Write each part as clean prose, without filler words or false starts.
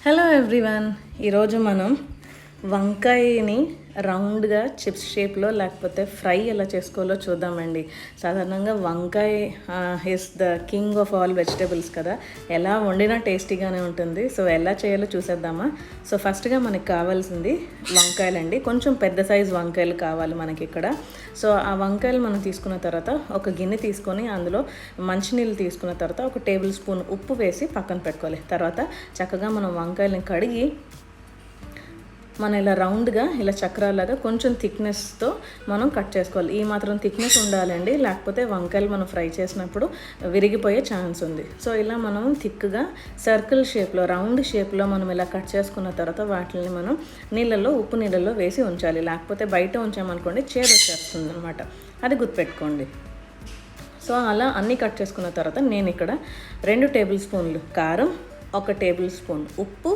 Hello everyone, ఈరోజు మనం వంకాయని రౌండ్గా చిప్స్ షేప్లో లేకపోతే ఫ్రై ఎలా చేసుకోవాలో చూద్దామండి. సాధారణంగా వంకాయ is the king of all vegetables కదా, ఎలా వండినా టేస్టీగానే ఉంటుంది. సో ఎలా చేయాలో చూసేద్దామా. సో ఫస్ట్గా మనకి కావాల్సింది వంకాయలండి. కొంచెం పెద్ద సైజు వంకాయలు కావాలి మనకి ఇక్కడ. సో ఆ వంకాయలు మనం తీసుకున్న తర్వాత ఒక గిన్నె తీసుకొని అందులో మంచినీళ్ళు తీసుకున్న తర్వాత ఒక టేబుల్ స్పూన్ ఉప్పు వేసి పక్కన పెట్టుకోవాలి. తర్వాత చక్కగా మనం వంకాయలని కడిగి మనం ఇలా రౌండ్గా ఇలా చక్రాలాగా కొంచెం థిక్నెస్తో మనం కట్ చేసుకోవాలి. ఈ మాత్రం థిక్నెస్ ఉండాలండి, లేకపోతే వంకాయలు మనం ఫ్రై చేసినప్పుడు విరిగిపోయే ఛాన్స్ ఉంది. సో ఇలా మనం థిక్గా సర్కిల్ షేప్లో రౌండ్ షేప్లో మనం ఇలా కట్ చేసుకున్న తర్వాత వాటిని మనం నీళ్ళల్లో ఉప్పు నీళ్ళల్లో వేసి ఉంచాలి. లేకపోతే బయట ఉంచామనుకోండి చేదు వచ్చేస్తుంది అనమాట, అది గుర్తుపెట్టుకోండి. సో అలా అన్నీ కట్ చేసుకున్న తర్వాత నేను ఇక్కడ 2 టేబుల్ స్పూన్లు కారం, 1 టేబుల్ స్పూన్ ఉప్పు,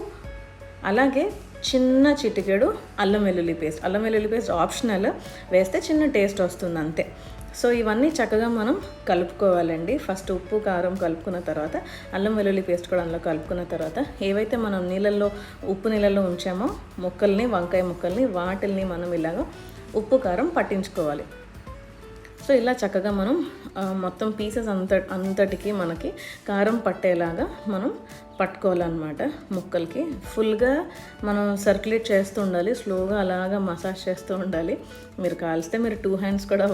అలాగే చిన్న చిటికెడు అల్లం వెల్లుల్లి పేస్ట్ ఆప్షనల్, వేస్తే చిన్న టేస్ట్ వస్తుంది అంతే. సో ఇవన్నీ చక్కగా మనం కలుపుకోవాలండి. ఫస్ట్ ఉప్పు కారం కలుపుకున్న తర్వాత అల్లం వెల్లుల్లి పేస్ట్ కూడా అందులో కలుపుకున్న తర్వాత ఏవైతే మనం ఉప్పు నీళ్ళల్లో ఉంచామో వంకాయ ముక్కల్ని వాటిల్ని మనం ఇలాగ ఉప్పు కారం పట్టించుకోవాలి. సో ఇలా చక్కగా మనం మొత్తం పీసెస్ అంతటికి మనకి కారం పట్టేలాగా మనం పట్టుకోవాలన్నమాట. ముక్కలకి ఫుల్గా మనం సర్క్యులేట్ చేస్తూ ఉండాలి, స్లోగా అలాగా మసాజ్ చేస్తూ ఉండాలి. మీరు కాల్స్తే మీరు 2 హ్యాండ్స్ కూడా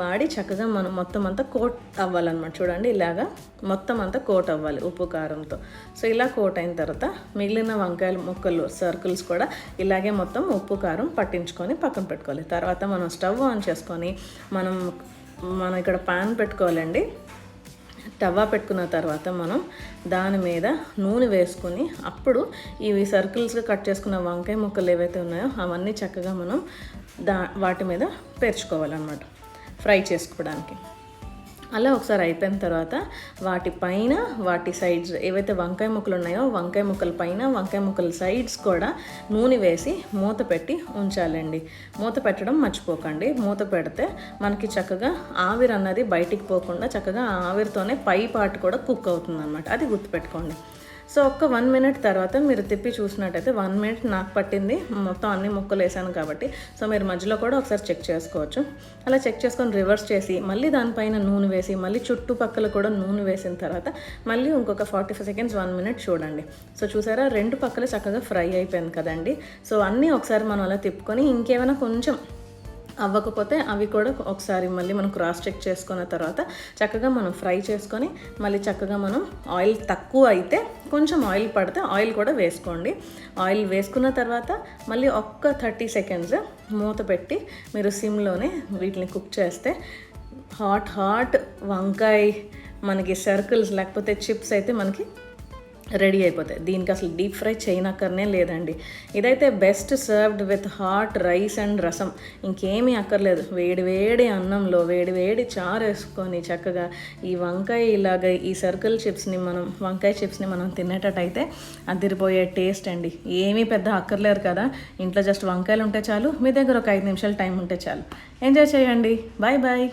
వాడి చక్కగా మనం మొత్తం అంతా కోట్ అవ్వాలన్నమాట. చూడండి, ఇలాగా మొత్తం అంతా కోట్ అవ్వాలి ఉప్పు కారంతో. సో ఇలా కోట్ అయిన తర్వాత మిగిలిన వంకాయల ముక్కలు సర్కిల్స్ కూడా ఇలాగే మొత్తం ఉప్పు కారం పట్టించుకొని పక్కన పెట్టుకోవాలి. తర్వాత మనం స్టవ్ ఆన్ చేసుకొని మనం ఇక్కడ పాన్ పెట్టుకోవాలండి. తవ్వ పెట్టుకున్న తర్వాత మనం దాని మీద నూనె వేసుకొని అప్పుడు ఇవి సర్కిల్స్గా కట్ చేసుకున్న వంకాయ ముక్కలు ఏవైతే ఉన్నాయో అవన్నీ చక్కగా మనం వాటి మీద పేర్చుకోవాలన్నమాట ఫ్రై చేసుకోవడానికి. అలా ఒకసారి అయిపోయిన తర్వాత వాటి సైడ్స్ ఏవైతే వంకాయ ముక్కలు ఉన్నాయో వంకాయ ముక్కల పైన వంకాయ ముక్కల సైడ్స్ కూడా నూనె వేసి మూత పెట్టి ఉంచాలండి. మూత పెట్టడం మర్చిపోకండి. మూత పెడితే మనకి చక్కగా ఆవిరి అన్నది బయటికి పోకుండా చక్కగా ఆవిరితోనే పై పార్ట్ కూడా కుక్ అవుతుంది అన్నమాట, అది గుర్తుపెట్టుకోండి. సో ఒక్క 1 మినిట్ తర్వాత మీరు తిప్పి చూసినట్టయితే 1 మినిట్ నాకు పట్టింది, మొత్తం అన్ని ముక్కలు వేసాను కాబట్టి. సో మీరు మధ్యలో కూడా ఒకసారి చెక్ చేసుకోవచ్చు. అలా చెక్ చేసుకొని రివర్స్ చేసి మళ్ళీ దానిపైన నూనె వేసి మళ్ళీ చుట్టుపక్కల కూడా నూనె వేసిన తర్వాత మళ్ళీ ఇంకొక 45 సెకండ్స్ 1 మినిట్ చూడండి. సో చూసారా, 2 పక్కలు చక్కగా ఫ్రై అయిపోయింది కదండి. సో అన్నీ ఒకసారి మనం అలా తిప్పుకొని ఇంకేమైనా కొంచెం అవ్వకపోతే అవి కూడా ఒకసారి మళ్ళీ మనం క్రాస్ చెక్ చేసుకున్న తర్వాత చక్కగా మనం ఫ్రై చేసుకొని మళ్ళీ చక్కగా మనం ఆయిల్ తక్కువ అయితే కొంచెం ఆయిల్ పడితే ఆయిల్ కూడా వేసుకోండి. ఆయిల్ వేసుకున్న తర్వాత మళ్ళీ ఒక్క 30 సెకండ్స్ మూత పెట్టి మీరు సిమ్లోనే వీటిని కుక్ చేస్తే హాట్ వంకాయ మనకి సర్కిల్స్ లేకపోతే చిప్స్ అయితే మనకి రెడీ అయిపోతాయి. దీనికి అసలు డీప్ ఫ్రై చేయనక్కర్నే లేదండి. ఇదైతే best served with hot rice and రసం, ఇంకేమీ అక్కర్లేదు. వేడి అన్నంలో వేడి చారు వేసుకొని చక్కగా ఈ వంకాయ చిప్స్ని మనం తినేటట్టయితే అదిరిపోయే టేస్ట్ అండి. ఏమీ పెద్ద అక్కర్లేరు కదా, ఇంట్లో జస్ట్ వంకాయలు ఉంటే చాలు, మీ దగ్గర ఒక 5 నిమిషాలు టైం ఉంటే చాలు. ఎంజాయ్ చేయండి. బాయ్.